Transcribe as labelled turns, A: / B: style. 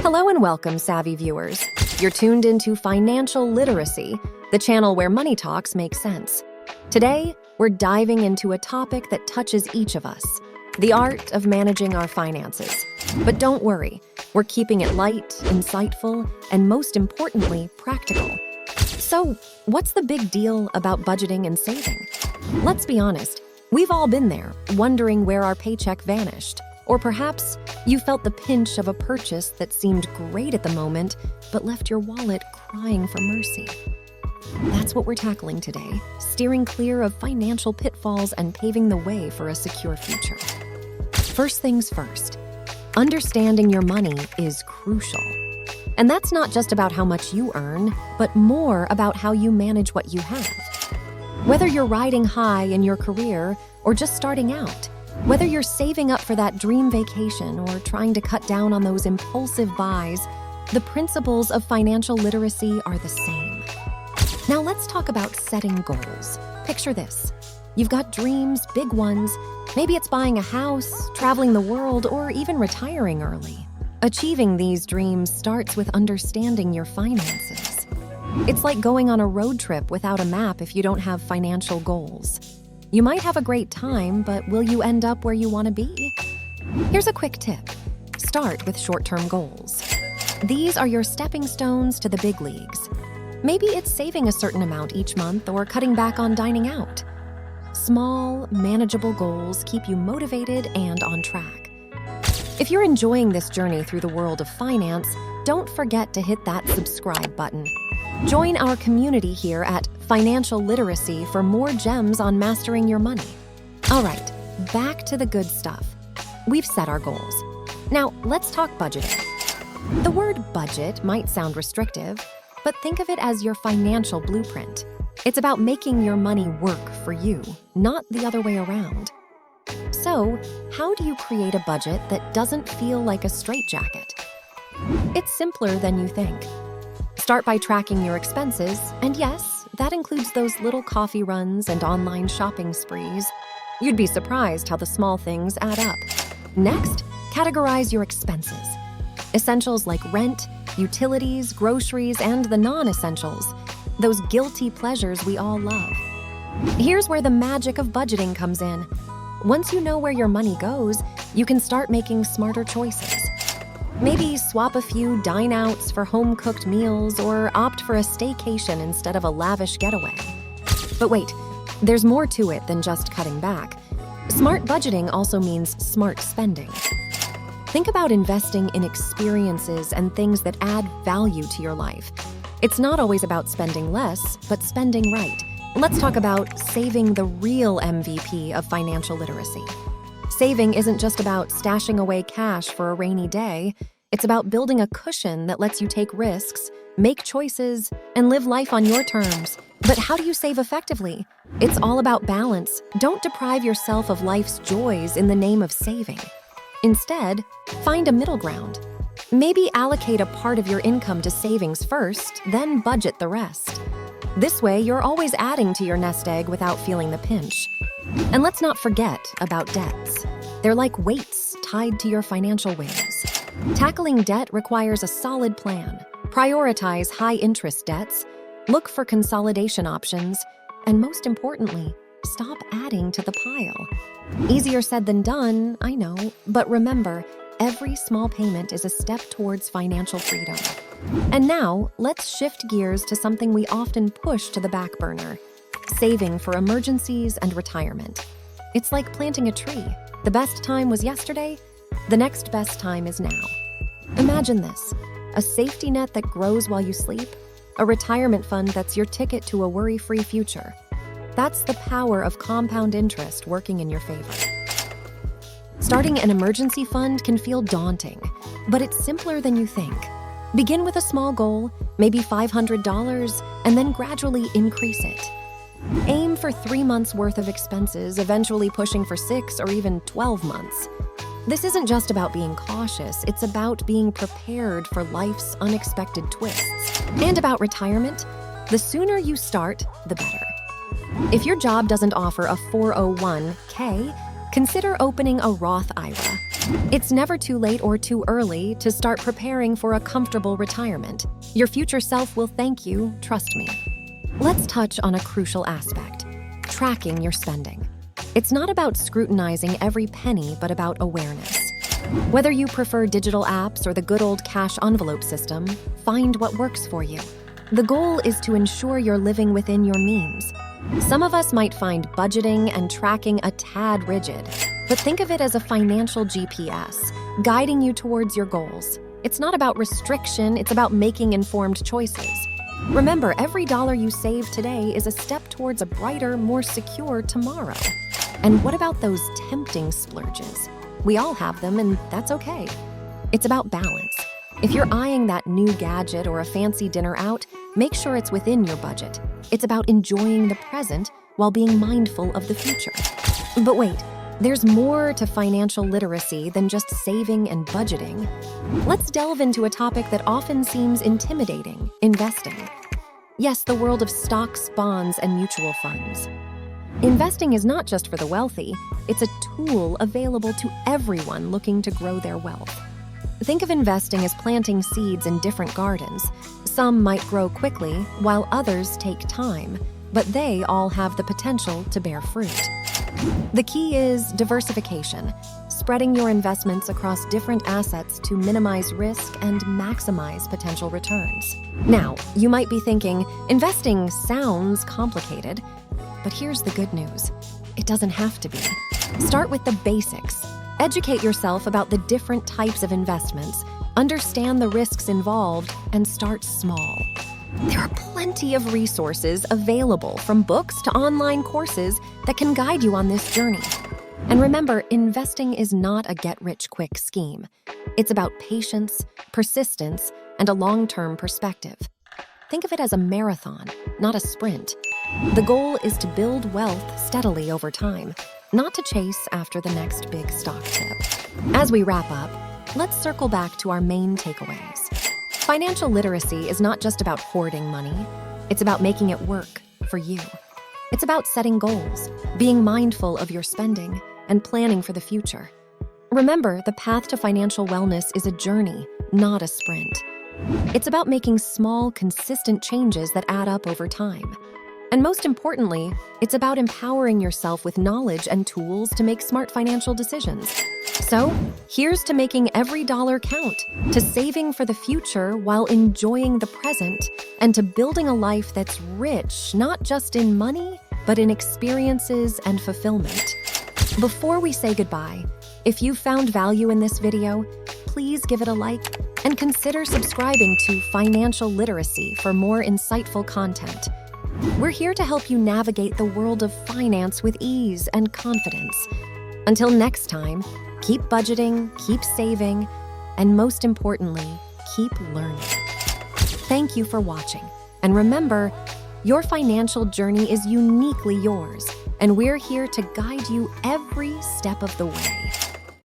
A: Hello and welcome, savvy viewers. You're tuned into Financial Literacy, the channel where money talks make sense. Today, we're diving into a topic that touches each of us, the art of managing our finances. But don't worry, we're keeping it light, insightful, and most importantly, practical. So, what's the big deal about budgeting and saving? Let's be honest, we've all been there, wondering where our paycheck vanished. Or perhaps you felt the pinch of a purchase that seemed great at the moment, but left your wallet crying for mercy. That's what we're tackling today, steering clear of financial pitfalls and paving the way for a secure future. First things first, understanding your money is crucial. And that's not just about how much you earn, but more about how you manage what you have. Whether you're riding high in your career or just starting out, whether you're saving up for that dream vacation or trying to cut down on those impulsive buys, the principles of financial literacy are the same. Now let's talk about setting goals. Picture this. You've got dreams, big ones. Maybe it's buying a house, traveling the world, or even retiring early. Achieving these dreams starts with understanding your finances. It's like going on a road trip without a map if you don't have financial goals. You might have a great time, but will you end up where you want to be? Here's a quick tip. Start with short-term goals. These are your stepping stones to the big leagues. Maybe it's saving a certain amount each month or cutting back on dining out. Small, manageable goals keep you motivated and on track. If you're enjoying this journey through the world of finance, don't forget to hit that subscribe button. Join our community here at Financial Literacy for more gems on mastering your money. All right, back to the good stuff. We've set our goals. Now, let's talk budgeting. The word budget might sound restrictive, but think of it as your financial blueprint. It's about making your money work for you, not the other way around. So, how do you create a budget that doesn't feel like a straitjacket? It's simpler than you think. Start by tracking your expenses, and yes, that includes those little coffee runs and online shopping sprees. You'd be surprised how the small things add up. Next, categorize your expenses. Essentials like rent, utilities, groceries, and the non-essentials. Those guilty pleasures we all love. Here's where the magic of budgeting comes in. Once you know where your money goes, you can start making smarter choices. Maybe swap a few dine-outs for home-cooked meals or opt for a staycation instead of a lavish getaway. But wait, there's more to it than just cutting back. Smart budgeting also means smart spending. Think about investing in experiences and things that add value to your life. It's not always about spending less, but spending right. Let's talk about saving, the real MVP of financial literacy. Saving isn't just about stashing away cash for a rainy day. It's about building a cushion that lets you take risks, make choices, and live life on your terms. But how do you save effectively? It's all about balance. Don't deprive yourself of life's joys in the name of saving. Instead, find a middle ground. Maybe allocate a part of your income to savings first, then budget the rest. This way, you're always adding to your nest egg without feeling the pinch. And let's not forget about debts. They're like weights tied to your financial wings. Tackling debt requires a solid plan. Prioritize high-interest debts, look for consolidation options, and most importantly, stop adding to the pile. Easier said than done, I know, but remember, every small payment is a step towards financial freedom. And now, let's shift gears to something we often push to the back burner: saving for emergencies and retirement. It's like planting a tree. The best time was yesterday, the next best time is now. Imagine this: a safety net that grows while you sleep, a retirement fund that's your ticket to a worry-free future. That's the power of compound interest working in your favor. Starting an emergency fund can feel daunting, but it's simpler than you think. Begin with a small goal, maybe $500, and then gradually increase it. Aim for 3 months' worth of expenses, eventually pushing for 6 or even 12 months. This isn't just about being cautious, it's about being prepared for life's unexpected twists. And about retirement, the sooner you start, the better. If your job doesn't offer a 401k, consider opening a Roth IRA. It's never too late or too early to start preparing for a comfortable retirement. Your future self will thank you, trust me. Let's touch on a crucial aspect: tracking your spending. It's not about scrutinizing every penny, but about awareness. Whether you prefer digital apps or the good old cash envelope system, find what works for you. The goal is to ensure you're living within your means. Some of us might find budgeting and tracking a tad rigid, but think of it as a financial GPS, guiding you towards your goals. It's not about restriction, it's about making informed choices. Remember, every dollar you save today is a step towards a brighter, more secure tomorrow. And what about those tempting splurges? We all have them, and that's okay. It's about balance. If you're eyeing that new gadget or a fancy dinner out, make sure it's within your budget. It's about enjoying the present while being mindful of the future. But wait, there's more to financial literacy than just saving and budgeting. Let's delve into a topic that often seems intimidating: investing. Yes, the world of stocks, bonds, and mutual funds. Investing is not just for the wealthy, it's a tool available to everyone looking to grow their wealth. Think of investing as planting seeds in different gardens. Some might grow quickly, while others take time, but they all have the potential to bear fruit. The key is diversification, spreading your investments across different assets to minimize risk and maximize potential returns. Now, you might be thinking, investing sounds complicated, but here's the good news: it doesn't have to be. Start with the basics. Educate yourself about the different types of investments, understand the risks involved, and start small. There are plenty of resources available, from books to online courses, that can guide you on this journey. And remember, investing is not a get-rich-quick scheme. It's about patience, persistence, and a long-term perspective. Think of it as a marathon, not a sprint. The goal is to build wealth steadily over time, not to chase after the next big stock tip. As we wrap up, let's circle back to our main takeaways. Financial literacy is not just about hoarding money, it's about making it work for you. It's about setting goals, being mindful of your spending, and planning for the future. Remember, the path to financial wellness is a journey, not a sprint. It's about making small, consistent changes that add up over time. And most importantly, it's about empowering yourself with knowledge and tools to make smart financial decisions. So, here's to making every dollar count, to saving for the future while enjoying the present, and to building a life that's rich, not just in money, but in experiences and fulfillment. Before we say goodbye, if you found value in this video, please give it a like and consider subscribing to Financial Literacy for more insightful content. We're here to help you navigate the world of finance with ease and confidence. Until next time, keep budgeting, keep saving, and most importantly, keep learning. Thank you for watching. And remember, your financial journey is uniquely yours, and we're here to guide you every step of the way.